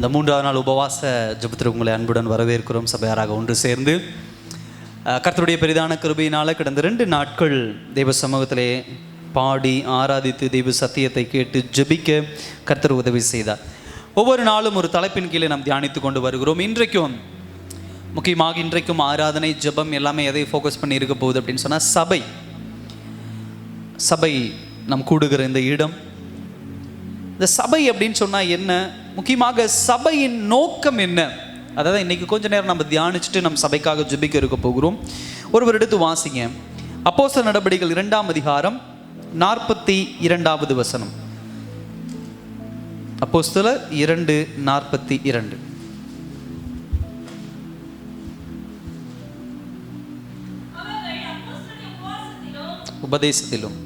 இந்த 3வது நாள் உபவாச ஜெபத்தில் உங்களை அன்புடன் வரவேற்கிறோம். சபையாராக ஒன்று சேர்ந்து கர்த்தருடைய பெரிதான கிருபையினால் கடந்த 2 நாட்கள் தெய்வ சமூகத்திலே பாடி ஆராதித்து தெய்வ சத்தியத்தை கேட்டு ஜெபிக்க கர்த்தர் உதவி செய்தார். ஒவ்வொரு நாளும் ஒரு தலைப்பின் கீழே நாம் தியானித்து கொண்டு வருகிறோம். இன்றைக்கும் முக்கியமாக இன்றைக்கும் ஆராதனை ஜெபம் எல்லாமே எதை ஃபோக்கஸ் பண்ணி இருக்க போகுது அப்படின்னு சொன்னால் சபை நாம் கூடுகிற இந்த இடம். இந்த சபை அப்படின்னு சொன்னால் என்ன, முக்கியமாக சபையின் நோக்கம் என்ன, அதாவது இன்னைக்கு கொஞ்ச நேரம் நம்ம தியானிச்சுட்டு நம்ம சபைக்காக ஜெபிக்க இருக்க போகிறோம். ஒருவர் எடுத்து வாசிங்க, அப்போஸ்தலர் நடபடிகள் 2ஆம் அதிகாரம் 42வது வசனம். அப்போஸ்தலர் 2:42. உபதேசத்திலும்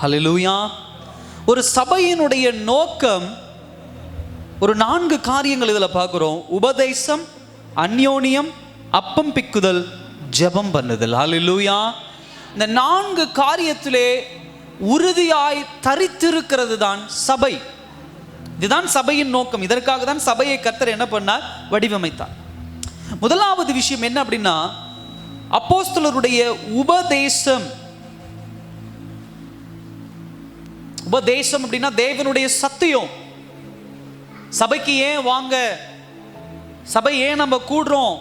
ஹல்லேலூயா. ஒரு சபையினுடைய நோக்கம் ஒரு 4 காரியங்கள் இதில் பார்க்குறோம். உபதேசம், அந்யோன்யம், அப்பம் பிக்குதல், ஜெபம் பண்ணுதல். ஹல்லேலூயா. இந்த 4 காரியத்திலே உறுதியாய் தரித்திருக்கிறது தான் சபை. இதுதான் சபையின் நோக்கம். இதற்காக தான் சபையை கர்த்தர் என்ன பண்ணார், வடிவமைத்தார். முதலாவது விஷயம் என்ன அப்படின்னா, அப்போஸ்தலருடைய உபதேசம். உபதேசம் அப்படின்னா தேவனுடைய சத்தியம். சபைக்கு ஏன் வாங்க, சபை ஏன் நம்ம கூடுறோம்,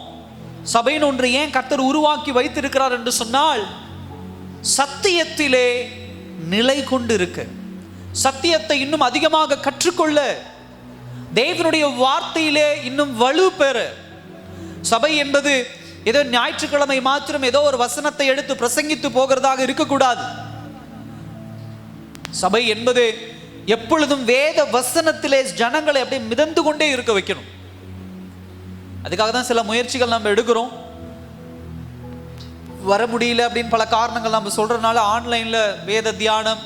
சபைன்னு ஒன்று ஏன் கர்த்தர் உருவாக்கி வைத்திருக்கிறார் என்று சொன்னால், சத்தியத்திலே நிலை கொண்டு இருக்க, சத்தியத்தை இன்னும் அதிகமாக கற்றுக்கொள்ள, தேவனுடைய வார்த்தையிலே இன்னும் வலு பெற. சபை என்பது ஏதோ ஞாயிற்றுக்கிழமை மாத்திரம் ஏதோ ஒரு வசனத்தை எடுத்து பிரசங்கித்து போகிறதாக இருக்கக்கூடாது. சபை என்பது எப்பொழுதும் வேத வசனத்திலே ஜனங்களை அப்படியே மிதந்து கொண்டே இருக்க வைக்கணும். அதுக்காக தான் சில முயற்சிகள் நம்ம எடுக்கிறோம். வர முடியல அப்படின்னு பல காரணங்கள் நம்ம சொல்றதுனால ஆன்லைன்ல வேத தியானம்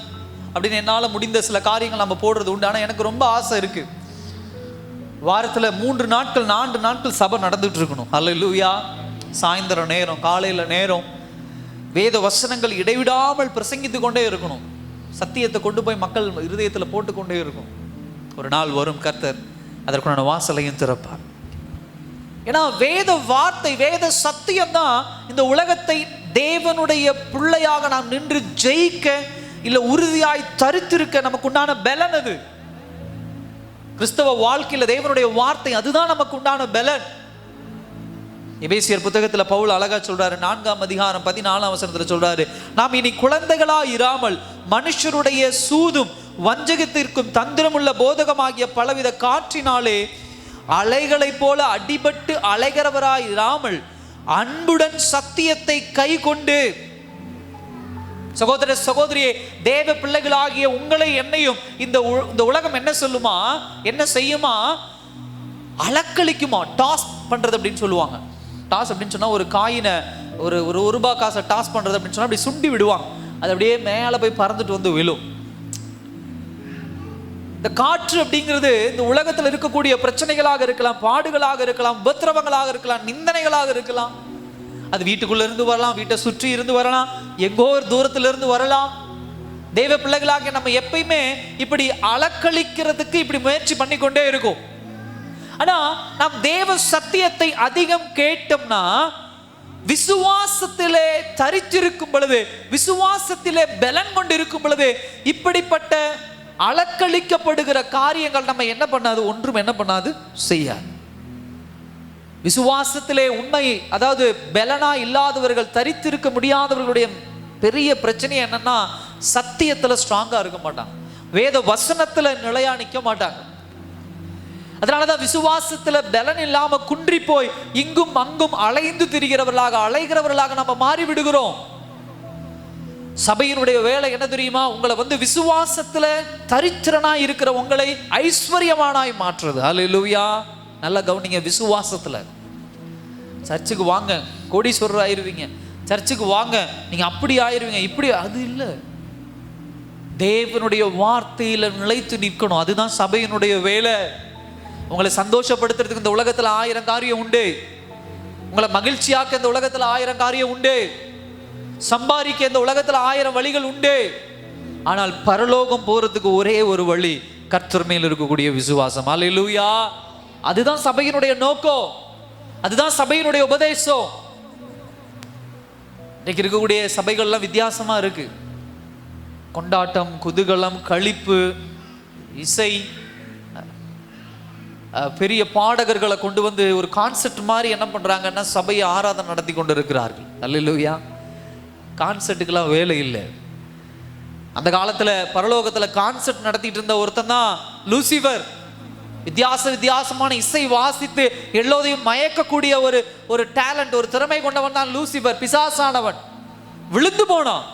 அப்படின்னு என்னால் முடிந்த சில காரியங்கள் நம்ம போடுறது உண்டு. ஆனால் எனக்கு ரொம்ப ஆசை இருக்கு, வாரத்தில் 3 நாட்கள் 4 நாட்கள் சபை நடந்துட்டு இருக்கணும். ஹல்லேலூயா. சாயந்தர நேரம், காலையில் நேரம் வேத வசனங்கள் இடைவிடாமல் பிரசங்கித்து கொண்டே இருக்கணும். சத்தியத்தை கொண்டு போய் மக்கள் இருதயத்தில் போட்டுக்கொண்டே இருக்கும். ஒரு நாள் வரும் கர்த்தர் அதற்குண்டான வாசலையும் திறப்பார். ஏன்னா வேத வார்த்தை, வேத சத்தியம் தான் இந்த உலகத்தை தேவனுடைய பிள்ளையாக நாம் நின்று ஜெயிக்க, இல்ல உறுதியாய் தரித்திருக்க நமக்கு உண்டான பலன். அது கிறிஸ்தவ வாழ்க்கையில தேவனுடைய வார்த்தை, அதுதான் நமக்கு உண்டான பலன். எபேசியர் புத்தகத்தில் பவுல் அழகா சொல்றாரு, 4ஆம் அதிகாரம் 14ஆம் வசனத்தில் சொல்றாரு, நாம் இனி குழந்தைகளா இராமல் மனுஷருடைய சூதும் வஞ்சகத்திற்கும் தந்திரமுள்ள போதகமாகிய பலவித காற்றினாலே அலைகளைப் போல அடிபட்டு அலைகிறவராய் இராமல் அன்புடன் சத்தியத்தை கை கொண்டு. சகோதர சகோதரியே, தேவ பிள்ளைகளாகிய உங்களை என்னையும் இந்த உலகம் என்ன சொல்லுமா, என்ன செய்யுமா, அலக்களிக்குமா. டாஸ் பண்றது அப்படின்னு சொல்லுவாங்க. டாஸ் அப்படின்னு சொன்னா ஒரு காயினை, ஒரு ரூபாய் காசை டாஸ் பண்றது அப்படின்னு சொன்னா அப்படி சுண்டி விடுவாங்க. அது அப்படியே மேலே போய் பறந்துட்டு வந்து விழும். இந்த காற்று அப்படிங்கிறது இந்த உலகத்தில் இருக்கக்கூடிய பிரச்சனைகளாக இருக்கலாம், பாடுகளாக இருக்கலாம், உபத்திரவங்களாக இருக்கலாம், நிந்தனைகளாக இருக்கலாம். அது வீட்டுக்குள்ள இருந்து வரலாம், வீட்டை சுற்றி இருந்து வரலாம், எங்கோ ஒரு தூரத்துல இருந்து வரலாம். தெய்வ பிள்ளைகளாக நம்ம எப்பயுமே இப்படி அலக்களிக்கிறதுக்கு இப்படி முயற்சி பண்ணிக்கொண்டே இருக்கும். ஆனா நாம் தேவ சத்தியத்தை அதிகம் கேட்டோம்னா, விசுவாசத்திலே தரித்திருக்கும் பொழுது, விசுவாசத்திலே பலன் கொண்டு இருக்கும் பொழுது, இப்படிப்பட்ட அலக்களிக்கப்படுகிற காரியங்கள் நம்ம என்ன பண்ணாது, ஒன்றும் என்ன பண்ணாது, செய்யாது. விசுவாசத்திலே உண்மை, அதாவது பலனா இல்லாதவர்கள், தரித்திருக்க முடியாதவர்களுடைய பெரிய பிரச்சனை என்னன்னா, சத்தியத்துல ஸ்ட்ராங்கா இருக்க மாட்டாங்க, வேத வசனத்துல நிலையா நிற்க மாட்டாங்க. அதனாலதான் விசுவாசத்துல பலன் இல்லாம குன்றி போய் இங்கும் அங்கும் அலைந்து அலைகிறவர்களாக நம்ம மாறி விடுகிறோம். சபையினுடைய வேலை என்ன தெரியுமா, உங்களை விசுவாசத்துல தரித்திரனா இருக்கிற உங்களை ஐஸ்வர்யமானாய் மாற்றுறது. ஹல்லேலூயா. நல்லா கவனிங்க, விசுவாசத்துல. சர்ச்சுக்கு வாங்க கோடீஸ்வரர் ஆயிருவீங்க, சர்ச்சுக்கு வாங்க நீங்க அப்படி ஆயிருவீங்க, இப்படி, அது இல்லை. தேவனுடைய வார்த்தையில நிலைத்து நிற்கணும். அதுதான் சபையினுடைய வேலை. உங்களை சந்தோஷப்படுத்துறதுக்கு இந்த உலகத்துல 1000 காரியம் உண்டு. உங்களை மகிழ்ச்சியாக்க இந்த உலகத்துல 1000 காரியம் உண்டு. சம்பாதிக்க இந்த உலகத்துல 1000 வழிகள் உண்டு. ஆனால் பரலோகம் போறதுக்கு ஒரே ஒரு வழி, கர்த்தர் மேல் இருக்கக்கூடிய விசுவாசம். அல்லேலூயா. அதுதான் சபையினுடைய நோக்கம், அதுதான் சபையினுடைய உபதேசம். இன்னைக்கு இருக்கக்கூடிய சபைகள்லாம் வித்தியாசமா இருக்கு. கொண்டாட்டம், குதூகலம், களிப்பு, இசை, பெரிய பாடகர்களை கொண்டு வந்து ஒரு கான்செப்ட் மாதிரி என்ன பண்றாங்கன்னா சபையை ஆராதனை நடத்தி கொண்டு இருக்கிறார்கள். அல்லேலூயா. கான்செப்டுக்கெல்லாம் வேலை இல்லை. அந்த காலத்துல பரலோகத்துல கான்செப்ட் நடத்திட்டு இருந்த ஒருத்தன் தான் லூசிபர். வித்தியாசமான இசை வாசித்து எல்லோரையும் மயக்கக்கூடிய ஒரு டேலண்ட், ஒரு திறமை கொண்டவன் தான் லூசிபர். பிசாசானவன் விழுந்து போனான்.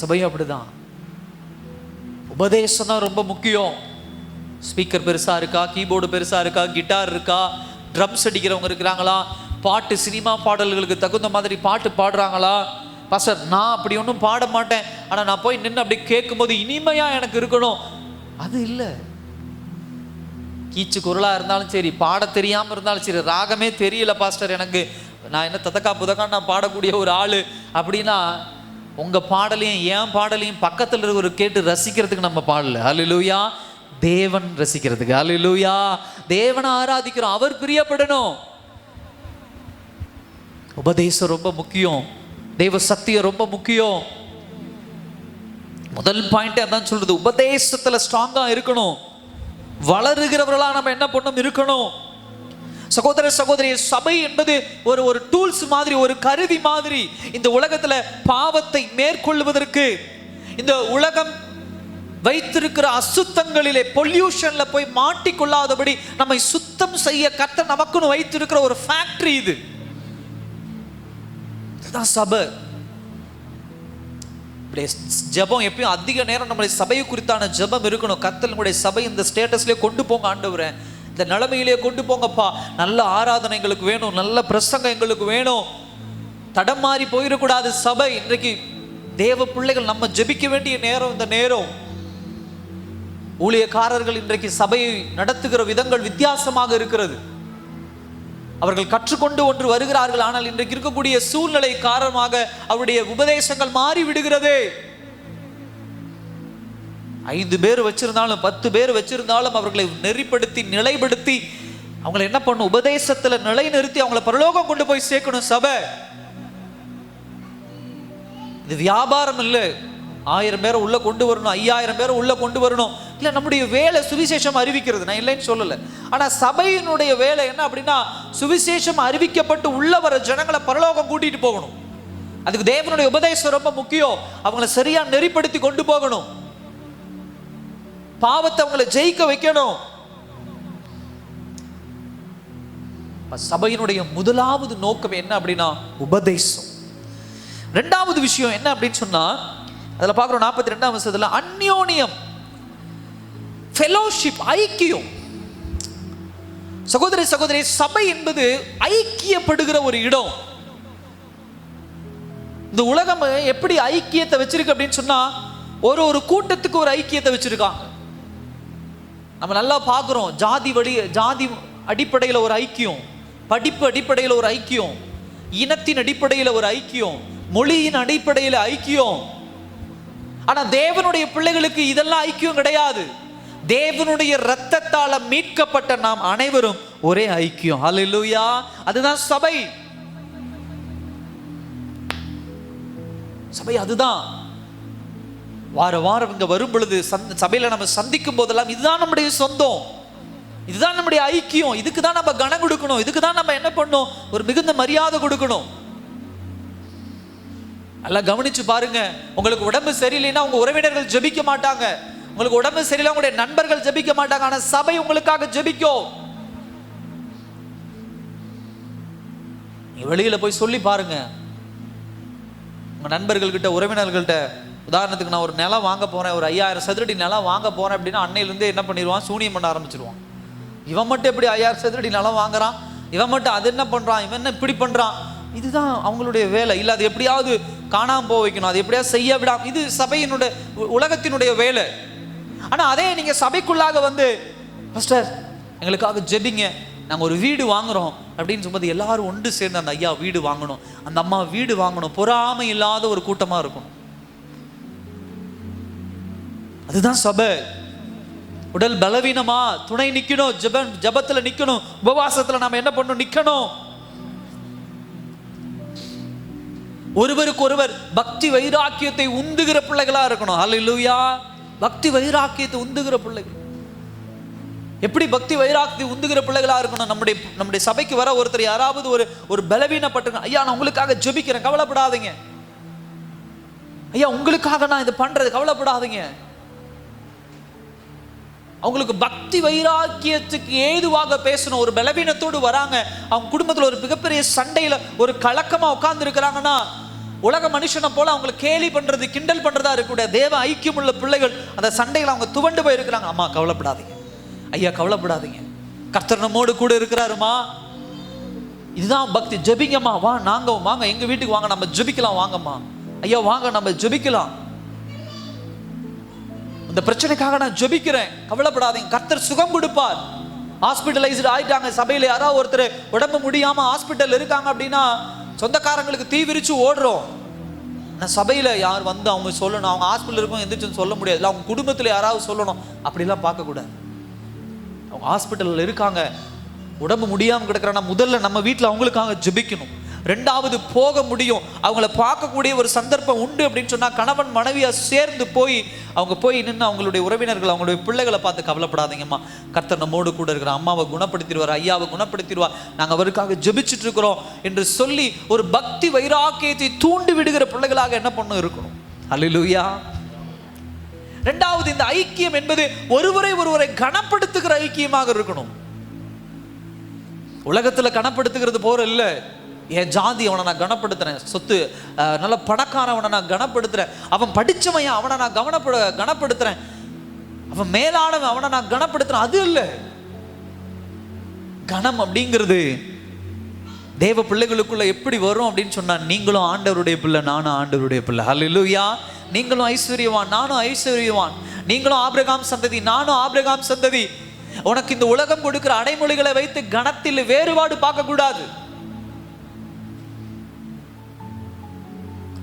சபையும் அப்படிதான். உபதேசம் தான் ரொம்ப முக்கியம். ஸ்பீக்கர் பெருசா இருக்கா, கீபோர்டு பெருசா இருக்கா, கிட்டார் இருக்கா, ட்ரம்ஸ் அடிக்கிறவங்க இருக்கிறாங்களா, பாட்டு சினிமா பாடல்களுக்கு தகுந்த மாதிரி பாட்டு பாடுறாங்களா? பாஸ்டர் நான் அப்படி ஒன்றும் பாட மாட்டேன், ஆனால் நான் போய் நின்று அப்படி கேட்கும்போது இனிமையா எனக்கு இருக்கணும், அது இல்லை. கீச்சு குரலா இருந்தாலும் சரி, பாட தெரியாமல் இருந்தாலும் சரி, ராகமே தெரியல பாஸ்டர் எனக்கு, நான் என்ன ததக்கா புதக்கா நான் பாடக்கூடிய ஒரு ஆளு அப்படின்னா, உங்க பாடலையும் என் பாடலையும் பக்கத்தில் இருக்கிற கேட்டு ரசிக்கிறதுக்கு நம்ம பாடல. அல்லேலூயா. தேவன் ரசிக்கிறதுக்கு. அல்லேலூயா. தேவனை ஆராதிக்கிறோம், அவர் பிரியப்படணும். உபதேசம் ரொம்ப முக்கியம், தேவ சத்தியம் ரொம்ப முக்கியம். முதல் பாயிண்ட் அதான் சொல்றது, உபதேசத்துல ஸ்ட்ராங்கா இருக்கணும். வளருகிறவர்களா நம்ம என்ன பண்ணணும், இருக்கணும். சகோதர சகோதரி, சபை என்பது ஒரு டூல்ஸ் மாதிரி, ஒரு கருவி மாதிரி. இந்த உலகத்துல பாவத்தை மேற்கொள்வதற்கு, இந்த உலகம் வைத்திருக்கிற அசுத்தங்களிலே, பொல்யூஷன்ல போய் மாட்டிக்கொள்ளாதபடி நம்மை சுத்தம் செய்ய கர்த்தர் நமக்குன்னு வைத்திருக்கிற ஒரு ஃபேக்டரி இது. இதுதான் சபை. ஜெபம் எப்பயும் அதிக நேரம் நம்மளுடைய சபையை குறித்தான ஜெபம் இருக்கணும். கர்த்தர் உங்களுடைய சபை இந்த ஸ்டேட்டஸ்லயே கொண்டு போங்க ஆண்டவரே, இந்த நிலைமையிலே கொண்டு போங்கப்பா. நல்ல ஆராதனை எங்களுக்கு வேணும், நல்ல பிரசங்கம் எங்களுக்கு வேணும். தடம் மாறி போயிடக்கூடாது சபை. இன்றைக்கு தேவ பிள்ளைகள் நம்ம ஜெபிக்க வேண்டிய நேரம் இந்த நேரம். ஊழியக்காரர்கள் இன்றைக்கு சபையை நடத்துகிற விதங்கள் வித்தியாசமாக இருக்கிறது. அவர்கள் கற்றுக்கொண்டு ஒன்று வருகிறார்கள், ஆனால் இன்றைக்கு இருக்கக்கூடிய சூழ்நிலை காரணமாக அவருடைய உபதேசங்கள் மாறி விடுகிறது. 5 பேர் வச்சிருந்தாலும் 10 பேர் வச்சிருந்தாலும் அவர்களை நெறிப்படுத்தி நிலைப்படுத்தி அவங்களை என்ன பண்ணும், உபதேசத்துல நிலை நிறுத்தி அவங்களை பரலோகம் கொண்டு போய் சேர்க்கணும் சபை. இது வியாபாரம் இல்லை. 1000 பேரை உள்ள கொண்டு வரணும், 5000 பேரை உள்ள கொண்டு வரணும் இல்லை. நம்முடைய வேலை சுவிசேஷம் அறிவிக்கிறது, நான் இல்லைன்னு சொல்லலை. ஆனால் சபையினுடைய வேலை என்ன அப்படின்னா, சுவிசேஷம் அறிவிக்கப்பட்டு உள்ள வர ஜனங்களை பரலோகம் கூட்டிட்டு போகணும். அதுக்கு தேவனுடைய உபதேசம் ரொம்ப முக்கியம். அவங்களை சரியா நெறிப்படுத்தி கொண்டு போகணும், பாவத்தை அவங்களை ஜெயிக்க வைக்கணும். சபையினுடைய முதலாவது நோக்கம் என்ன அப்படின்னா உபதேசம். 2வது விஷயம் என்ன அப்படின்னு சொன்னா, அதில் பார்க்குறோம் 42ஆம் வசனத்துல, அந்யோன்யம், ஃபெலோஷிப், ஐக்கியம். சகோதரி சகோதரி, சபை என்பது ஐக்கியப்படுகிற ஒரு இடம். இந்த உலகம் எப்படி ஐக்கியத்தை வச்சிருக்கு அப்படின்னு சொன்னா, ஒரு கூட்டத்துக்கு ஒரு ஐக்கியத்தை வச்சிருக்காங்க. நம்ம நல்லா பார்க்குறோம், ஜாதி அடிப்படையில் ஒரு ஐக்கியம், படிப்பு அடிப்படையில் ஒரு ஐக்கியம், இனத்தின் அடிப்படையில் ஒரு ஐக்கியம், மொழியின் அடிப்படையில் ஐக்கியம். ஆனா தேவனுடைய பிள்ளைகளுக்கு இதெல்லாம் ஐக்கியம் கிடையாது. தேவனுடைய இரத்தத்தால மீட்கப்பட்ட நாம் அனைவரும் ஒரே ஐக்கியம். ஹல்லேலூயா. அதுதான் சபை. சபை அதுதான். வாரம் இங்க வரும் பொழுது சபையில நம்ம சந்திக்கும் போதெல்லாம் இதுதான் நம்முடைய சொந்தம், இதுதான் நம்முடைய ஐக்கியம். இதுக்கு தான் நம்ம கனம் கொடுக்கணும், இதுக்கு தான் நம்ம என்ன பண்ணணும், ஒரு மிகுந்த மரியாதை கொடுக்கணும். நல்லா கவனிச்சு பாருங்க. உங்களுக்கு உடம்பு சரியில்லைன்னா உங்க உறவினர்கள் ஜெபிக்க மாட்டாங்க, உங்களுக்கு உடம்பு சரியில்லை உங்களுடைய நண்பர்கள் ஜெபிக்க மாட்டாங்க, ஆனா சபை உங்களுக்காக ஜெபிக்கும். வெளியில போய் சொல்லி பாருங்க உங்க நண்பர்கள்கிட்ட, உறவினர்கள்ட்ட. உதாரணத்துக்கு நான் ஒரு நிலம் வாங்க போறேன், ஒரு 5000 சதுரடி நிலம் வாங்க போறேன் அப்படின்னா அன்னையிலிருந்து என்ன பண்ணிடுவான், சூனியம் பண்ண ஆரம்பிச்சிருவான். இவன் மட்டும் எப்படி 5000 சதுரடி நிலம் வாங்குறான், இவன் மட்டும் அது என்ன பண்றான், இவன் என்ன இப்படி பண்றான், இதுதான் அவங்களுடைய வேலை. இல்லை அது எப்படியாவது காணாம போக வைக்கணும், அது எப்படியாவது செய்ய விடாம, இது சபையினுடைய உலகத்தினுடைய வேலை. ஆனா அதே நீங்க சபைக்குள்ளாக வந்து, பாஸ்டர் எங்களுக்காக ஜெபிங்க, நாங்கள் ஒரு வீடு வாங்குறோம் அப்படின்னு சொல்லும்போது எல்லாரும் ஒன்று சேர்ந்து அந்த ஐயா வீடு வாங்கணும், அந்த அம்மா வீடு வாங்கணும், பொறாமை இல்லாத ஒரு கூட்டமாக இருக்கணும். அதுதான் சபை. உடல் பலவீனமா துணை நிக்கணும், ஜபத்துல நிக்கணும், உபவாசத்துல நாம என்ன பண்ணணும், நிக்கணும். ஒருவருக்கு ஒருவர் பக்தி வைராக்கியத்தை உந்துகிற பிள்ளைகளா இருக்கணும். ஹல்லேலூயா. பக்தி வைராக்கியத்தை உந்துகிற பிள்ளைகள். எப்படி பக்தி வைராக்கியத்தை உந்துகிற பிள்ளைகளா இருக்கணும்? நம்முடைய சபைக்கு வர ஒருத்தர் யாராவது ஒரு பலவீனப்பட்டு, ஐயா நான் உங்களுக்காக ஜெபிக்கிறேன், கவலைப்படாதீங்க. ஐயா உங்களுக்காக நான் இது பண்றது, கவலைப்படாதீங்க. அவங்களுக்கு பக்தி வைராக்கியத்துக்கு ஏதுவாக பேசணும். ஒரு பலவீனத்தோடு வராங்க, அவங்க குடும்பத்தில் ஒரு மிகப்பெரிய சண்டையில ஒரு கலக்கமா உட்கார்ந்து இருக்கிறாங்கன்னா, உலக மனுஷனை போல அவங்களை கேலி பண்றது கிண்டல் பண்றதா இருக்கக்கூடிய தேவ ஐக்கியம் உள்ள பிள்ளைகள் அந்த சண்டையில் அவங்க துவண்டு போய் இருக்கிறாங்க. அம்மா கவலைப்படாதீங்க, ஐயா கவலைப்படாதீங்க, கர்த்தர் நம்மோடு கூட இருக்கிறாருமா. இதுதான் பக்தி. ஜெபிங்கம்மா, வாங்க எங்க வீட்டுக்கு வாங்க, நம்ம ஜெபிக்கலாம், வாங்கம்மா ஐயா வாங்க நம்ம ஜெபிக்கலாம். இந்த பிரச்சனைக்காக நான் ஜெபிக்கிறேன், கவலைப்படாதீங்க, கர்த்தர் சுகம் கொடுப்பார். ஹாஸ்பிட்டலைஸ்டு ஆயிட்டாங்க சபையில, யாராவது ஒருத்தர் உடம்பு முடியாம ஹாஸ்பிட்டல் இருக்காங்க அப்படின்னா சொந்தக்காரங்களுக்கு தீ விரிச்சு ஓடுறோம். நான் சபையில யார் வந்து அவங்க சொல்லணும், அவங்க ஹாஸ்பிட்டல் இருக்கும் எந்திரிச்சுன்னு சொல்ல முடியாது, அவங்க குடும்பத்தில் யாராவது சொல்லணும், அப்படிலாம் பார்க்கக்கூடாது. அவங்க ஹாஸ்பிட்டலில் இருக்காங்க, உடம்பு முடியாமல் கிடக்குறாங்கன்னா முதல்ல நம்ம வீட்டில் அவங்களுக்காக ஜெபிக்கணும். ரெண்டாவது போக முடியும், அவங்கள பார்க்கக்கூடிய ஒரு சந்தர்ப்பம் உண்டு அப்படின்னு சொன்னால் கணவன் மனைவியா சேர்ந்து அவங்க போய் நின்று அவங்களுடைய உறவினர்கள் அவங்களுடைய பிள்ளைகளை பார்த்து, கவலைப்படாதீங்கம்மா, கர்த்தர் நம்மோடு கூட இருக்கிற, அம்மாவை குணப்படுத்திடுவார், ஐயாவை குணப்படுத்திடுவார், நாங்கள் அவருக்காக ஜெபிச்சுட்டு இருக்கிறோம் என்று சொல்லி ஒரு பக்தி வைராக்கியத்தை தூண்டி விடுகிற பிள்ளைகளாக என்ன பண்ண இருக்கணும். அல்லேலூயா. ரெண்டாவது, இந்த ஐக்கியம் என்பது ஒருவரை கனப்படுத்துகிற ஐக்கியமாக இருக்கணும். உலகத்தில் கனப்படுத்துகிறது போற இல்லை. என் ஜாதி அவனை நான் கனப்படுத்துறேன், சொத்து நல்ல பணக்காரவனை நான் கனப்படுத்துறேன், அவன் படிச்சவன் அவனை நான் கனப்படுத்துறேன், அவன் மேலானவன் அவனை நான் கனப்படுத்துறேன், அது இல்லை. கனம் அப்படிங்கிறது தேவ பிள்ளைகளுக்குள்ள எப்படி வரும் அப்படின்னு சொன்னா, நீங்களும் ஆண்டவருடைய பிள்ளை, நானும் ஆண்டவருடைய பிள்ளை. ஹல்லேலூயா. நீங்களும் ஐஸ்வர்யவான், நானும் ஐஸ்வர்யவான், நீங்களும் ஆபிரகாம் சந்ததி, நானும் ஆபிரகாம் சந்ததி. உனக்கு இந்த உலகம் கொடுக்கிற அடைமொழிகளை வைத்து கணத்தில் வேறுபாடு பார்க்க கூடாது.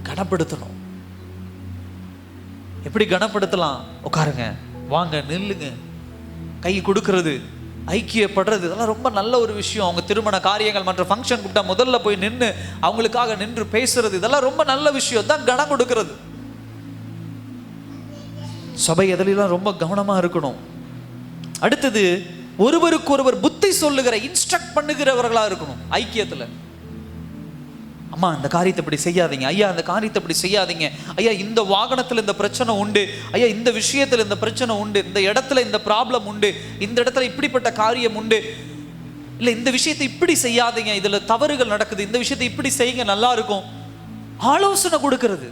கனப்படுத்தணும். எப்படி கனப்படுத்தலாம்? உட்காருங்க, வாங்க, நில்லுங்க, கை கொடுக்கிறது, ஐக்கியப்படுறது, இதெல்லாம் ரொம்ப நல்ல ஒரு விஷயம். அவங்க திருமண காரியங்கள் மற்ற ஃபங்க்ஷன் கூப்பிட்டா முதல்ல போய் நின்று அவங்களுக்காக நின்று பேசுறது, இதெல்லாம் ரொம்ப நல்ல விஷயம் தான், கனம் கொடுக்கிறது. சபை எதிலெல்லாம் ரொம்ப கவனமா இருக்கணும். அடுத்தது, ஒருவருக்கு ஒருவர் புத்தி சொல்லுகிற, இன்ஸ்ட்ரக்ட் பண்ணுகிறவர்களா இருக்கணும் ஐக்கியத்துல. அம்மா இந்த காரியத்தை இப்படி செய்யாதீங்க, ஐயா அந்த காரியத்தை இப்படி செய்யாதீங்க, ஐயா இந்த வாகனத்தில் இந்த பிரச்சனை உண்டு, ஐயா இந்த விஷயத்தில் இந்த பிரச்சனை உண்டு, இந்த இடத்துல இந்த ப்ராப்ளம் உண்டு, இந்த இடத்துல இப்படிப்பட்ட காரியம் உண்டு, இல்லை இந்த விஷயத்தை இப்படி செய்யாதீங்க, இதுல தவறுகள் நடக்குது, இந்த விஷயத்தை இப்படி செய்யுங்க நல்லா இருக்கும். ஆலோசனை கொடுக்கிறது.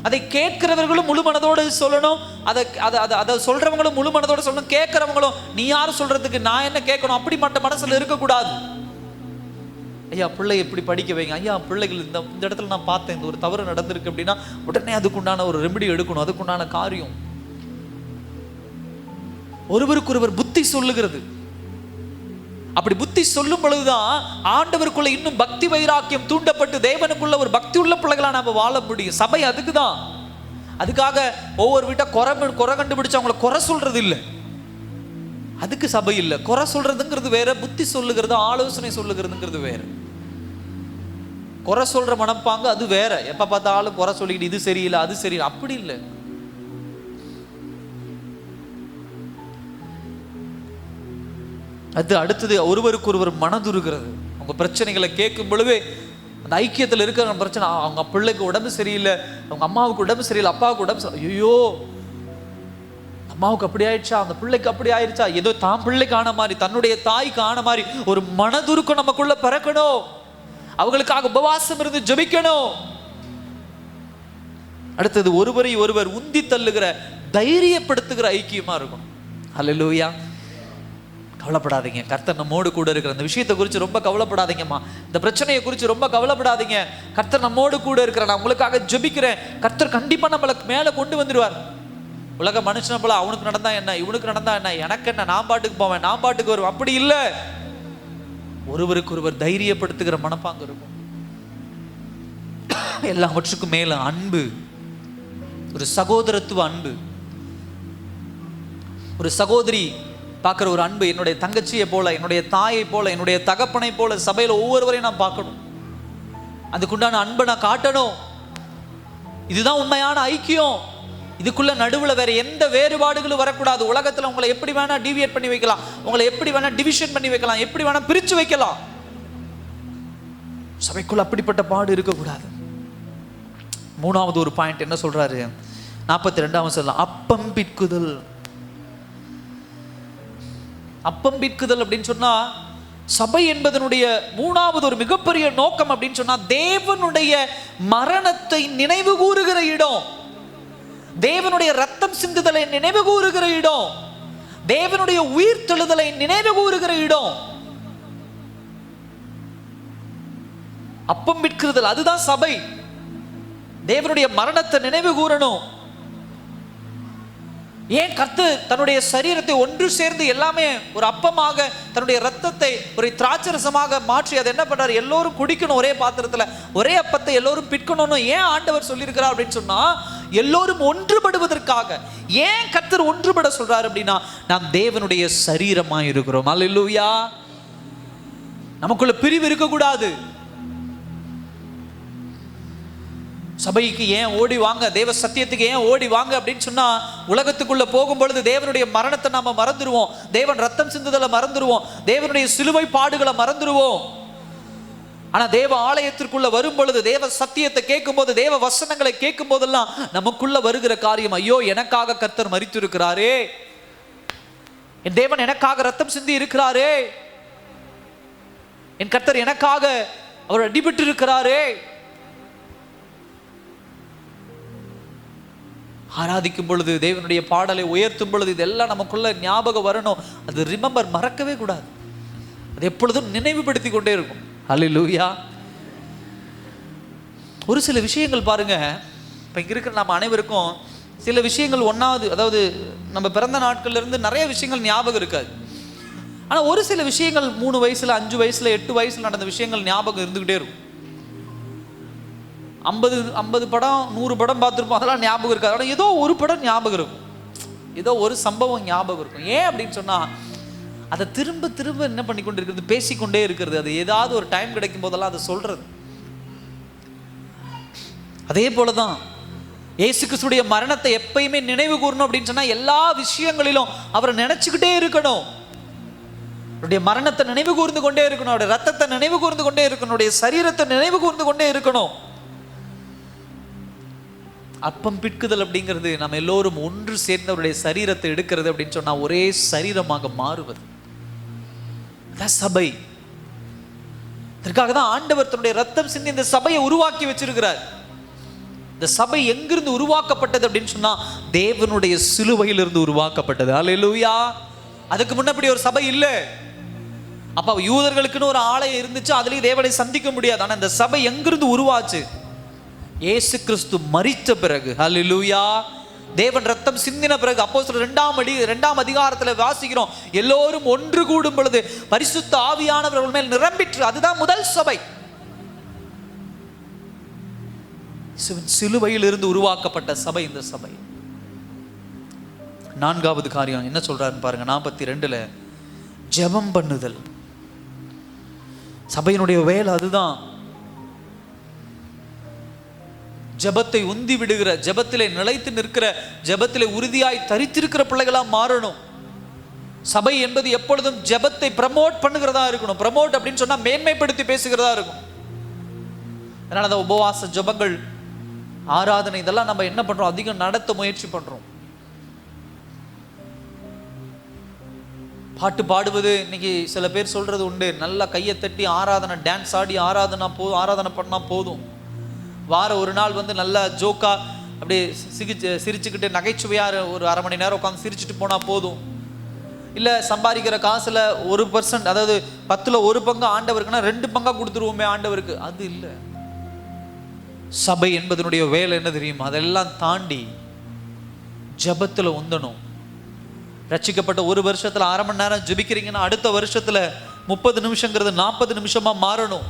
அதை கேட்கிறவர்களும் முழு மனதோடு சொல்லணும், அதை சொல்றவங்களும் முழு மனதோடு சொல்லணும், கேட்கிறவங்களும் நீ யாரும் சொல்றதுக்கு நான் என்ன கேட்கணும் அப்படி மட்டும் மனசுல இருக்கக்கூடாது. ஐயா பிள்ளை எப்படி படிக்க வைங்க, ஐயா பிள்ளைகள் இந்த இடத்துல நான் பார்த்தேன், இந்த ஒரு தவறு நடந்திருக்கு அப்படின்னா உடனே அதுக்குண்டான ஒரு ரெமெடி எடுக்கணும், அதுக்குண்டான காரியம். ஒருவருக்கு ஒருவர் புத்தி சொல்லுகிறது. அப்படி புத்தி சொல்லும் பொழுதுதான் ஆண்டவருக்குள்ள இன்னும் பக்தி வைராக்கியம் தூண்டப்பட்டு தேவனுக்குள்ள ஒரு பக்தி உள்ள பிள்ளைகளா நம்ம வாழ முடியும். சபை அதுக்குதான். அதுக்காக ஒவ்வொரு வீட்டை குறை கண்டுபிடிச்சு அவங்கள குறை சொல்றது இல்லை, அதுக்கு சபை இல்லை. குறை சொல்றதுங்கிறது வேற, புத்தி சொல்லுகிறது ஆலோசனை சொல்லுகிறதுங்கிறது வேற. குறை சொல்ற மனப்பாங்க அது வேற. எப்ப பார்த்தாலும் குறை சொல்லிக்கிட்டு இது சரியில்லை அது சரியில்லை அப்படி இல்லை. அடுத்தது ஒருவருக்கு ஒருவர் மனதுருகிறது. அவங்க பிரச்சனைகளை கேட்கும் பொழுது அந்த ஐக்கியத்தில் இருக்கிற பிரச்சனை, அவங்க பிள்ளைக்கு உடம்பு சரியில்லை, அவங்க அம்மாவுக்கு உடம்பு சரியில்லை, அப்பாவுக்கு உடம்பு சரி, ஐயோ அம்மாவுக்கு அப்படி ஆயிடுச்சா, அந்த பிள்ளைக்கு அப்படி ஆயிடுச்சா, ஏதோ தான் பிள்ளைக்கு ஆன மாதிரி, தன்னுடைய தாய்க்கு ஆன மாதிரி ஒரு மனதுருக்கம் நமக்குள்ள பிறக்கணும். அவங்களுக்காக உபவாசம் இருந்து ஜெபிக்கணும். அடுத்தது, ஒருவரை ஒருவர் உந்தி தள்ளுகிற, தைரியப்படுத்துகிற ஐக்கியமா இருக்கணும். அல்லேலூயா. கவலைப்படாதீங்க, கர்த்தர் நம்மோடு கூட இருக்கிற, இந்த விஷயத்தை குறித்து ரொம்ப கவலைப்படாதீங்கம்மா, இந்த பிரச்சனையை குறித்து ரொம்ப கவலைப்படாதீங்க, கர்த்தர் நம்மோடு கூட இருக்கிற, நான் உங்களுக்காக ஜெபிக்கிறேன், கர்த்தர் கண்டிப்பா நம்மளை மேலே கொண்டு வந்துடுவார். உலக மனுஷனை போல அவனுக்கு நடந்தா என்ன, இவனுக்கு நடந்தா என்ன, எனக்கு என்ன, நான் பாட்டுக்கு போவேன், நான் பாட்டுக்கு வருவேன். அப்படி இல்லை. ஒருவருக்கு ஒருவர் தைரியப்படுத்துகிற மனப்பாங்கு இருக்கும். எல்லாவற்றுக்கும் மேல அன்பு, ஒரு சகோதரத்துவ அன்பு, ஒரு சகோதரி பார்க்குற ஒரு அன்பு. என்னுடைய தங்கச்சியை போல, என்னுடைய தாயை போல, என்னுடைய தகப்பனை போல சபையில் ஒவ்வொருவரையும் நான் பார்க்கணும். அதுக்குண்டான அன்பை நான் காட்டணும். இதுதான் உண்மையான ஐக்கியம். இதுக்குள்ள நடுவில் வேற எந்த வேறுபாடுகளும் வரக்கூடாது. உலகத்தில் உங்களை எப்படி வேணா டிவியேட் பண்ணி வைக்கலாம், உங்களை எப்படி வேணா டிவிஷன் பண்ணி வைக்கலாம், எப்படி வேணா பிரிச்சு வைக்கலாம். சபைக்குள்ள அப்படிப்பட்ட பாடு இருக்கக்கூடாது. மூணாவது ஒரு பாயிண்ட் என்ன சொல்றாரு, 42 சொல்லலாம், அப்பம் பிற்குதல். அப்பம் பிற்குதல் அப்படின்னு சொன்னா சபை என்பதனுடைய மூணாவது ஒரு மிகப்பெரிய நோக்கம் அப்படின்னு சொன்னா தேவனுடைய மரணத்தை நினைவு கூறுகிற இடம், தேவனுடைய ரத்தம் சிந்துதலை நினைவு கூறுகிற இடம், தேவனுடைய உயிர் தெழுதலை நினைவு கூறுகிற இடம். அப்பம் பிற்குதல் அதுதான் சபை. தேவனுடைய மரணத்தை நினைவு கூறணும். ஏன் கர்த்தர் தன்னுடைய சரீரத்தை ஒன்று சேர்ந்து எல்லாமே ஒரு அப்பமாக, தன்னுடைய ரத்தத்தை ஒரு திராட்சரசமாக மாற்றி அதை என்ன பண்றாரு, எல்லோரும் குடிக்கணும் ஒரே பாத்திரத்துல, ஒரே அப்பத்தை எல்லோரும் பிற்கணும்னு ஏன் ஆண்டவர் சொல்லியிருக்கிறார் அப்படின்னு சொன்னா எல்லோரும் ஒன்றுபடுவதற்காக. ஏன் கர்த்தர் ஒன்றுபட சொல்றாரு அப்படின்னா நாம் தேவனுடைய சரீரமா இருக்கிறோம். அல்லேலூயா. நமக்குள்ள பிரிவு இருக்கக்கூடாது. சபைக்கு ஏன் ஓடி வாங்க, தேவ சத்தியத்துக்கு ஏன் ஓடி வாங்க அப்படின்னு சொன்னா உலகத்துக்குள்ள போகும் பொழுது தேவனுடைய மரணத்தை நாம மறந்துடுவோம், தேவன் ரத்தம் சிந்துதலை மறந்துடுவோம், தேவனுடைய சிலுவை பாடுகளை மறந்துடுவோம். ஆனா தேவ ஆலயத்திற்குள்ள வரும் பொழுது, தேவ சத்தியத்தை கேட்கும் போது, தேவ வசனங்களை கேட்கும் போதெல்லாம் நமக்குள்ள வருகிற காரியம், ஐயோ எனக்காக கர்த்தர் மரித்து இருக்கிறாரே, என் தேவன் எனக்காக ரத்தம் சிந்தி இருக்கிறாரே, என் கர்த்தர் எனக்காக அவர் அடிபட்டு இருக்கிறாரே. ஆராதிக்கும் பொழுது, தேவனுடைய பாடலை உயர்த்தும் பொழுது இதெல்லாம் நமக்குள்ள ஞாபகம் வரணும். அது ரிமெம்பர், மறக்கவே கூடாது. அது எப்பொழுதும் நினைவுபடுத்தி கொண்டே இருக்கும். அல்லேலூயா. ஒரு சில விஷயங்கள் பாருங்க, இப்போ இங்கே இருக்கிற நம்ம அனைவருக்கும் சில விஷயங்கள் ஒன்றாவது, அதாவது நம்ம பிறந்த நாட்கள்ல இருந்து நிறைய விஷயங்கள் ஞாபகம் இருக்காது. ஆனால் ஒரு சில விஷயங்கள் 3 வயசுல, 5 வயசுல, 8 வயசுல நடந்த விஷயங்கள் ஞாபகம் இருந்துகிட்டே இருக்கும். 50 படம் 100 படம் பார்த்துருப்போம், அதெல்லாம் ஞாபகம் இருக்காது. ஆனால் ஏதோ ஒரு படம் ஞாபகம் இருக்கும், ஏதோ ஒரு சம்பவம் ஞாபகம் இருக்கும். ஏன் அப்படின்னு சொன்னால் அதை திரும்ப திரும்ப என்ன பண்ணி கொண்டு இருக்கிறது, பேசிக்கொண்டே இருக்கிறது. அது ஏதாவது ஒரு டைம் கிடைக்கும் போதெல்லாம் அதை சொல்றது. அதே போலதான் இயேசு கிறிஸ்துடைய மரணத்தை எப்பயுமே நினைவு கூறணும் அப்படின்னு சொன்னா எல்லா விஷயங்களிலும் அவரை நினைச்சுக்கிட்டே இருக்கணும். அவருடைய மரணத்தை நினைவு கூர்ந்து கொண்டே இருக்கணும், அவருடைய ரத்தத்தை நினைவு கூர்ந்து கொண்டே இருக்கணும், அவருடைய சரீரத்தை நினைவு கூர்ந்து கொண்டே இருக்கணும். அப்பம் பிற்குதல் அப்படிங்கிறது நம்ம எல்லோரும் ஒன்று சேர்ந்து அவருடைய சரீரத்தை எடுக்கிறது அப்படின்னு சொன்னா ஒரே சரீரமாக மாறுவது. சபை. இதற்காக தான் ஆண்டவர் தன்னுடைய ரத்தம் சிந்தி இந்த சபையை உருவாக்கி வச்சிருக்கிறார். இந்த சபை எங்கிருந்து உருவாக்கப்பட்டது அப்படின்னு சொன்னா தேவனுடைய சிலுவையிலிருந்து உருவாக்கப்பட்டது. அல்லேலூயா. அதுக்கு முன்னாடி ஒரு சபை இல்லை. அப்ப யூதர்களுக்குன்னு ஒரு ஆலயம் இருந்துச்சு, அதுலயும் தேவனை சந்திக்க முடியாது. ஆனா இந்த சபை எங்கிருந்து உருவாச்சு? இயேசு கிறிஸ்து மரித்த பிறகு. அல்லேலூயா. தேவன் ரத்தம் சிந்தின பிறகு. அப்போஸ்தலர் 2ஆம் அதிகாரத்துல வாசிக்கிறோம், எல்லோரும் ஒன்று கூடும் பொழுது பரிசுத்த ஆவியானவர் மேல் நிரம்பிற்று. அதுதான் முதல் சபை. சிலுவையில் இருந்து உருவாக்கப்பட்ட சபை இந்த சபை. 4வது காரியம் என்ன சொல்றாருன்னு பாருங்க, 42 ஜெபம் பண்ணுதல். சபையினுடைய வேலை அதுதான். ஜெபத்தை உந்தி விடுகிற, ஜெபத்திலே நிலைத்து நிற்கிற, ஜெபத்திலே உறுதியாய் தரித்திருக்கிற பிள்ளைகளா மாறணும். சபை என்பது எப்பொழுதும் ஜெபத்தை ப்ரமோட் பண்ணுகிறதா இருக்கணும். ப்ரமோட் அப்படின்னு சொன்னா மேன்மைப்படுத்தி பேசுகிறதா இருக்கும். அதனால அந்த உபவாச ஜெபங்கள், ஆராதனை, இதெல்லாம் நம்ம என்ன பண்றோம், அதிகம் நடத்த முயற்சி பண்றோம். பாட்டு பாடுவது, இன்னைக்கு சில பேர் சொல்றது உண்டு, நல்லா கையை தட்டி ஆராதனை, டான்ஸ் ஆடி ஆராதனை பண்ணா போதும். வார ஒரு நாள் நல்லா ஜோக்கா அப்படியே சிரிச்சுக்கிட்டு நகைச்சுவையாக ஒரு அரை மணி நேரம் உட்காந்து சிரிச்சுட்டு போனால் போதும். இல்லை சம்பாதிக்கிற காசில் 1%, அதாவது 10ல் 1 பங்கு ஆண்டவருக்குன்னா 2 பங்காக கொடுத்துருவோமே ஆண்டவருக்கு, அது இல்லை. சபை என்பதனுடைய வேலை என்ன தெரியுமா? அதெல்லாம் தாண்டி ஜபத்தில் உந்தணும். ரட்சிக்கப்பட்ட ஒரு வருஷத்துல 1/2 மணி நேரம் ஜெபிக்கிறீங்கன்னா அடுத்த வருஷத்துல 30 நிமிஷங்கிறது 40 நிமிஷமா மாறணும்.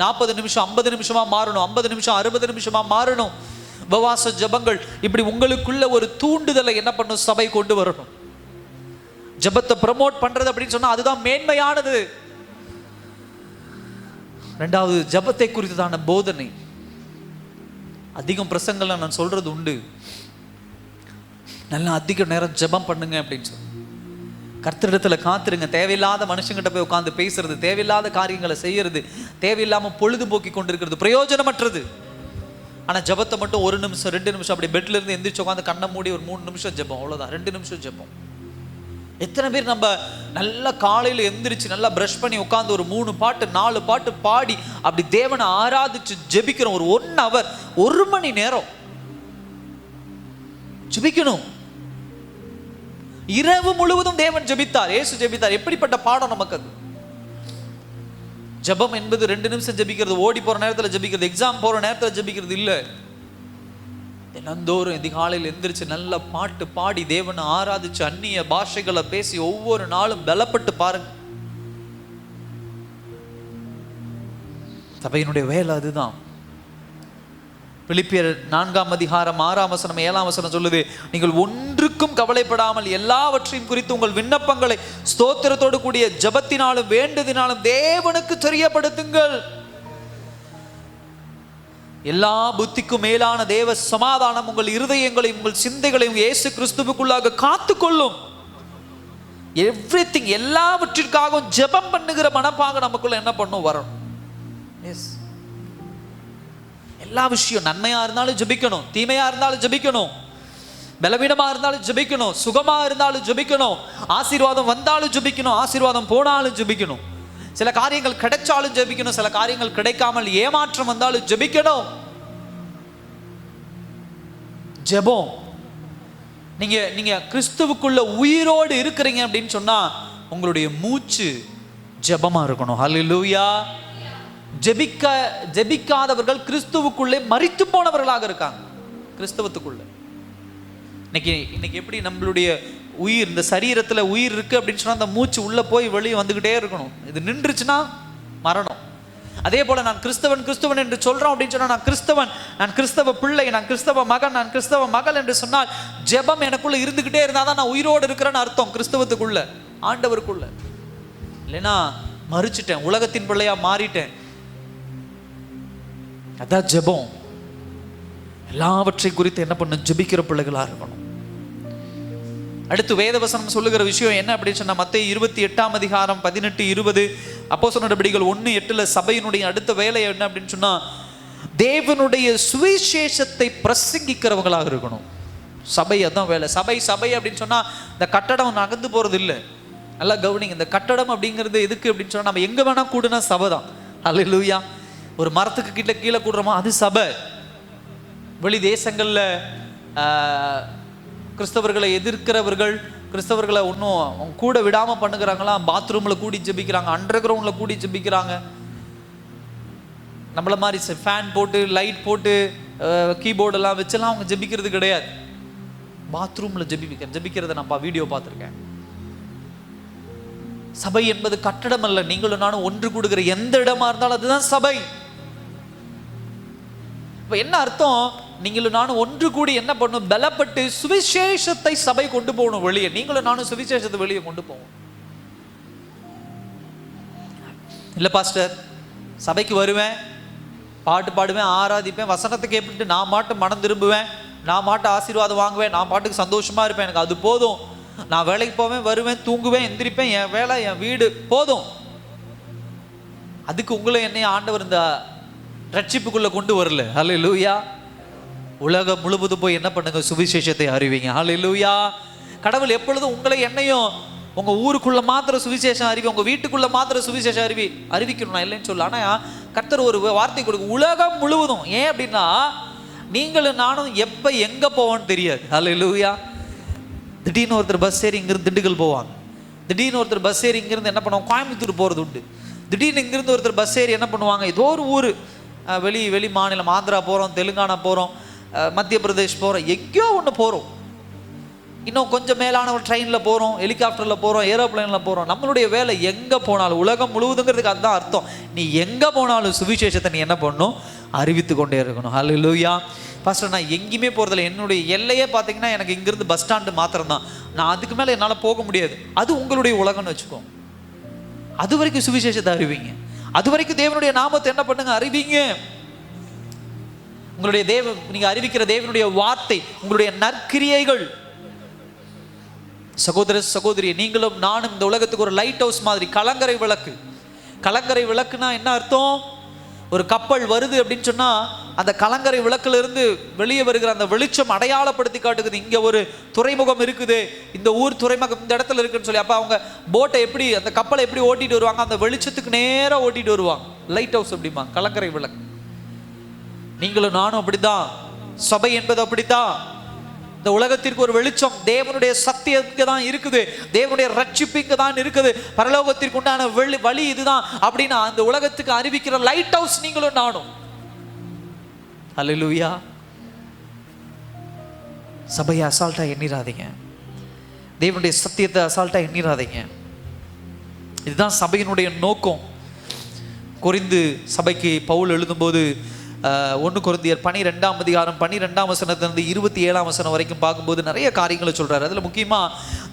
40 நிமிஷம் 50 நிமிஷமா மாறணும். 50 நிமிஷம் 60 நிமிஷமா மாறணும். உபவாச ஜபங்கள் இப்படி உங்களுக்குள்ள ஒரு தூண்டுதலை என்ன பண்ணும்? சபை கொண்டு வரணும். ஜபத்தை ப்ரமோட் பண்றது அப்படின்னு சொன்னா அதுதான் மேன்மையானது. ரெண்டாவது, ஜபத்தை குறித்ததான போதனை. அதிகம் பிரசங்கள்ல நான் சொல்றது உண்டு, நல்லா அதிக நேரம் ஜபம் பண்ணுங்க அப்படின்னு சொல்லி. கர்த்தரிடத்துல காத்துருங்க. தேவையில்லாத மனுஷங்கிட்ட போய் உட்காந்து பேசுறது, தேவையில்லாத காரியங்களை செய்யறது, தேவையில்லாம பொழுதுபோக்கி கொண்டிருக்கிறது பிரயோஜனமற்றது. ஆனா ஜபத்தை மட்டும் 1 நிமிஷம் 2 நிமிஷம் அப்படி பெட்ல இருந்து எந்திரிச்சு உட்காந்து கண்ணை மூடி ஒரு 3 நிமிஷம் ஜபம், அவ்வளவுதான். 2 நிமிஷம் ஜபம். எத்தனை பேர் நம்ம நல்லா காலையில எந்திரிச்சு நல்லா பிரஷ் பண்ணி உட்காந்து ஒரு 3 பாட்டு 4 பாட்டு பாடி அப்படி தேவனை ஆராதிச்சு ஜெபிக்கிறோம். ஒரு 1 hour 1 மணி நேரம் ஜெபிக்கணும். இரவு முழுவதும் தேவன் ஜெபித்தார், இயேசு ஜெபித்தார். எப்படிப்பட்ட பாடம் நமக்கு அது? ஜபம் என்பது 2 நிமிஷம் ஜெபிக்கிறது, ஓடி போற நேரத்தில் ஜெபிக்கிறது, எக்ஸாம் போற நேரத்தில் ஜெபிக்கிறது இல்லை. தினந்தோறும் அதிகாலையில் எந்திரிச்சு நல்ல பாட்டு பாடி தேவனை ஆராதிச்சு அந்நிய பாஷைகளை பேசி ஒவ்வொரு நாளும் பலப்பட்டு பாருங்க. சபையினுடைய வேலை அதுதான். பிலிப்பியர் 4ஆம் அதிகாரம் 6ஆம் வசனம் 7ஆம் வசனம் சொல்லுது, நீங்கள் ஒன்றுக்கும் கவலைப்படாமல் எல்லாவற்றையும் குறித்து உங்கள் விண்ணப்பங்களை ஸ்தோத்திரத்தோடு கூடிய ஜபத்தினாலும் வேண்டுதினாலும் தேவனுக்கு தெரியப்படுத்துங்கள். எல்லா புத்திக்கும் மேலான தேவ சமாதானம் உங்கள் இருதயங்களையும் உங்கள் சிந்தைகளையும் இயேசு கிறிஸ்துவுக்குள்ளாக காத்துக்கொள்ளும். எவ்ரிதிங், எல்லாவற்றிற்காகவும் ஜெபம் பண்ணுகிற மனப்பாங்க நமக்குள்ள என்ன பண்ணும்? வரணும். எஸ், எல்லா விஷயம் நன்மையா இருந்தாலும் ஜெபிக்கணும், தீமையா இருந்தாலும் ஜெபிக்கணும், பலவீனமா இருந்தாலும் ஜெபிக்கணும், சுகமா இருந்தாலும் ஜெபிக்கணும், ஆசீர்வாதம் வந்தாலும் ஜெபிக்கணும், ஆசீர்வாதம் போனாலும் ஜெபிக்கணும், சில காரியங்கள் கிடைச்சாலும் ஜெபிக்கணும், சில காரியங்கள் கிடைக்காமல் ஏமாற்றம் வந்தாலும் ஜெபிக்கணும். ஜெபம். நீங்க கிறிஸ்துவுக்குள்ள உயிரோடு இருக்கிறீங்க அப்படின்னு சொன்னா உங்களுடைய மூச்சு ஜெபமா இருக்கணும். ஹல்லேலூயா. ஜெபிக்காதவர்கள் கிறிஸ்துவுக்குள்ளே மரித்து போனவர்களாக இருக்காங்க. கிறிஸ்தவத்துக்குள்ள இன்னைக்கு எப்படி நம்மளுடைய உயிர், இந்த சரீரத்துல உயிர் இருக்கு அப்படின்னு சொன்னா அந்த மூச்சு உள்ள போய் வெளியே வந்துகிட்டே இருக்கணும். இது நின்றுச்சுன்னா மரணம். அதே போல நான் கிறிஸ்தவன் என்று சொல்றோம் அப்படின்னு சொன்னா நான் கிறிஸ்தவன், நான் கிறிஸ்தவ பிள்ளை, நான் கிறிஸ்தவ மகன், நான் கிறிஸ்தவ மகள் என்று சொன்னால் ஜெபம் எனக்குள்ள இருந்துகிட்டே இருந்தாதான் நான் உயிரோடு இருக்கிறேன்னு அர்த்தம். கிறிஸ்தவத்துக்குள்ள, ஆண்டவருக்குள்ள. இல்லைன்னா மறிச்சிட்டேன், உலகத்தின் பிள்ளையா மாறிட்டேன். அதான் ஜெபம். எல்லாவற்றை குறித்து என்ன பண்ணணும்? ஜெபிக்கிற பிள்ளைகளா இருக்கணும். அடுத்து வேதவசனம் சொல்லுகிற விஷயம் என்ன அப்படின்னு சொன்னா மத்தேயு 28ஆம் அதிகாரம் 18, 20, அப்போஸ்தலர் நடபடிகள் 1:8 சபையினுடைய அடுத்த வேலை என்ன அப்படின்னு சொன்னா தேவனுடைய சுவிசேஷத்தை பிரசங்கிக்கிறவங்களாக இருக்கணும். சபை அதான் வேலை. சபை அப்படின்னு சொன்னா இந்த கட்டடம் நகர்ந்து போறது இல்லை. நல்லா கவனிங்க. இந்த கட்டடம் அப்படிங்கிறது எதுக்கு அப்படின்னு சொன்னா நம்ம எங்க வேணா கூடுனா சபை தான். அல்லேலூயா. ஒரு மரத்துக்கு கீழே கூடுறோமா அது சபை. வெளி தேசங்கள்ல கிறிஸ்தவர்களை எதிர்க்கிறவர்கள் கிறிஸ்தவர்களை ஒன்றும் கூட விடாமல் பண்ணுகிறாங்களாம். பாத்ரூமில் கூடி ஜெபிக்கிறாங்க, அண்டர் கிரவுண்டில் கூடி ஜெபிக்கிறாங்க. நம்மள மாதிரி ஃபேன் போட்டு லைட் போட்டு கீபோர்டெல்லாம் வச்செல்லாம் அவங்க ஜெபிக்கிறது கிடையாது. பாத்ரூமில் ஜெபிக்கிறத நான் வீடியோ பார்த்துருக்கேன். சபை என்பது கட்டடம் அல்ல. நீங்களும் நானும் ஒன்று கூடுகிற எந்த இடமா இருந்தாலும் அதுதான் சபை. இப்போ என்ன அர்த்தம்? நீங்களும் நானும் ஒன்று கூடி என்ன பண்ணணும்? பலப்பட்டு சுவிசேஷத்தை சபை கொண்டு போகணும் வெளியே. நீங்களும் நானும் சுவிசேஷத்தை வெளியே கொண்டு போவோம். இல்லை பாஸ்டர், சபைக்கு வருவேன், பாட்டு பாடுவேன், ஆராதிப்பேன், வசனத்தை கேட்டுட்டு நான் மாட்டு மனம் திரும்புவேன், நான் மாட்டு ஆசீர்வாதம் வாங்குவேன், நான் பாட்டுக்கு சந்தோஷமா இருப்பேன், எனக்கு அது போதும். நான் வேலைக்கு போவேன், வருவேன், தூங்குவேன், எந்திரிப்பேன், என் வேலை என் வீடு போதும். அதுக்கு உங்களை என்னைய ஆண்டவர் இந்த ரட்சிப்புக்குள்ள கொண்டு வரல. ஹல்லேலூயா. உலகம் முழுவதும் போய் என்ன பண்ணுங்க? சுவிசேஷத்தை அறிவிங்க. ஹல்லேலூயா. கடவுள் எப்பொழுதும் உங்களை என்னையும் உங்க ஊருக்குள்ள மாத்திர சுவிசேஷம் அறிவி, உங்க வீட்டுக்குள்ள மாத்திர சுவிசேஷம் அறிவிக்கணும். நான் இல்லைன்னு சொல்ல. ஆனா கர்த்தர் ஒரு வார்த்தை கொடுக்கும், உலகம் முழுவதும். ஏன் அப்படின்னா நீங்களும் நானும் எப்ப எங்க போவோன்னு தெரியாது. ஹல்லேலூயா. திடீர்னு ஒருத்தர் பஸ் ஏறி இங்கிருந்து திண்டுக்கல் போவாங்க, திடீர்னு ஒருத்தர் பஸ் ஏறி இங்கிருந்து என்ன பண்ணுவாங்க? கோயம்புத்தூர் போறது உண்டு. திடீர்னு இங்கிருந்து ஒருத்தர் பஸ் ஏறி என்ன பண்ணுவாங்க? ஏதோ ஒரு ஊர், வெளி மாநிலம், ஆந்திரா போகிறோம், தெலுங்கானா போகிறோம், மத்திய பிரதேஷ் போகிறோம், எங்கேயோ ஒன்று போகிறோம். இன்னும் கொஞ்சம் மேலான ஒரு ட்ரெயினில் போகிறோம், ஹெலிகாப்டரில் போகிறோம், ஏரோப்ளைனில் போகிறோம். நம்மளுடைய வேலை எங்கே போனாலும், உலகம் முழுவதுங்கிறதுக்கு அதுதான் அர்த்தம். நீ எங்கே போனாலும் சுவிசேஷத்தை நீ என்ன பண்ணணும்? அறிவித்து கொண்டே இருக்கணும். ஹல்லேலூயா. பாஸ்டர், நான் எங்கேயுமே போகிறதில்ல, என்னுடைய எல்லையே பார்த்தீங்கன்னா எனக்கு இங்கேருந்து பஸ் ஸ்டாண்டு மாத்திரம் தான், நான் அதுக்கு மேலே என்னால் போக முடியாது. அது உங்களுடைய உலகம்னு வச்சுக்கோ. அது வரைக்கும் சுவிசேஷத்தை அறிவிங்க. அது வரைக்கும் தேவனுடைய நாமத்தை என்ன பண்ணுங்க? அறிவிங்க. உங்களுடைய நீங்க அறிவிக்கிற தேவனுடைய வார்த்தை, உங்களுடைய நற்கிரியைகள். சகோதர சகோதரி, நீங்களும் நானும் இந்த உலகத்துக்கு ஒரு லைட் ஹவுஸ் மாதிரி, கலங்கரை விளக்கு. கலங்கரை விளக்குனா என்ன அர்த்தம்? ஒரு கப்பல் வருது அப்படின்னு சொன்னா அந்த கலங்கரை விளக்குல இருந்து வெளியே வருகிற அந்த வெளிச்சம் அடையாளப்படுத்தி காட்டுக்குது, இங்க ஒரு துறைமுகம் இருக்குது, இந்த ஊர் துறைமுகம் இந்த இடத்துல இருக்குன்னு சொல்லி. அப்ப அவங்க போட்டை எப்படி, அந்த கப்பலை எப்படி ஓட்டிட்டு வருவாங்க? அந்த வெளிச்சத்துக்கு நேரா ஓட்டிட்டு வருவாங்க. லைட் ஹவுஸ் அப்படிமா, கலங்கரை விளக்கு. நீங்களும் நானும் அப்படித்தான். சபை என்பது அப்படித்தான். இந்த உலகத்திற்கு ஒரு வெளிச்சம் தேவனுடைய சத்தியத்துக்கு தான் இருக்குது, தேவனுடைய ரட்சிப்புக்கு தான் இருக்குது, பரலோகத்திற்கு உண்டான வழி இதுதான் அப்படின்னா அந்த உலகத்துக்கு அறிவிக்கிற லைட் ஹவுஸ் நீங்களும் நானும். அல்லேலூயா. சபையை அசால்ட்டா எண்ணிராதீங்க, தேவனுடைய சத்தியத்தை அசால்ட்டா எண்ணிராதீங்க. இதுதான் சபையினுடைய நோக்கம். கொரிந்து சபைக்கு பவுல் எழுதும்போது 1 கொரிந்தியர் 12ஆம் அதிகாரம் 12ஆம் வசனத்திலிருந்து 27ஆம் வசனம் வரைக்கும் பார்க்கும்போது நிறைய காரியங்களை சொல்றாரு. அதுல முக்கியமா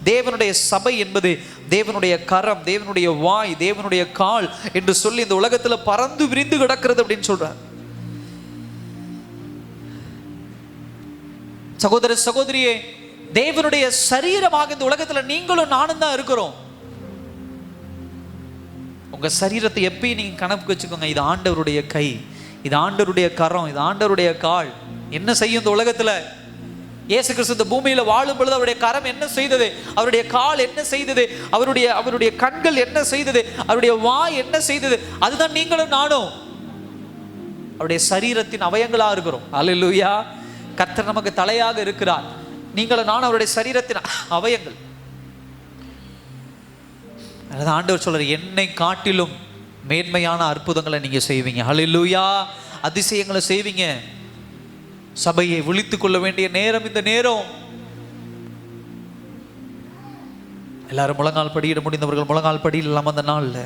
தேவனுடைய சபை என்பது தேவனுடைய கரம், தேவனுடைய வாய், தேவனுடைய கால் என்று சொல்லி இந்த உலகத்துல பறந்து விரிந்து கிடக்கிறது அப்படின்னு சொல்றார். சகோதர சகோதரியே, தேவனுடைய சரீரமாக இந்த உலகத்துல நீங்களும் நானும் தான் இருக்கிறோம். உங்க சரீரத்தை எப்பயும் நீங்க கணக்கு வச்சுக்கோங்க. இது ஆண்டவருடைய கை, இது ஆண்டவருடைய கரம், இது ஆண்டவருடைய கால். என்ன செய்யும் இந்த உலகத்துல? இயேசு கிறிஸ்து இந்த பூமியில வாழும் பொழுது அவருடைய கரம் என்ன செய்தது? அவருடைய கால் என்ன செய்தது? அவருடைய கண்கள் என்ன செய்தது? அவருடைய வாய் என்ன செய்தது? அதுதான் நீங்களும் நானும். அவருடைய சரீரத்தின் அவயங்களா இருக்கிறோம். அல்லேலூயா. கர்த்தர் நமக்கு தலையாக இருக்கிறார். நீங்களும் நானும் அவருடைய சரீரத்தின் அவயங்கள். அதான் ஆண்டவர் சொல்றார், என்னை காட்டிலும் மேன்மையான அற்புதங்களை நீங்க செய்வீங்க. ஹல்லேலூயா. அதிசயங்களை செய்வீங்க. சபையை விழித்துக் கொள்ள வேண்டிய நேரம் இந்த நேரம். எல்லாரும் முழங்கால் படியிட முடிந்தவர்கள் முழங்கால் படியிடலாம் அந்த நாள்ல.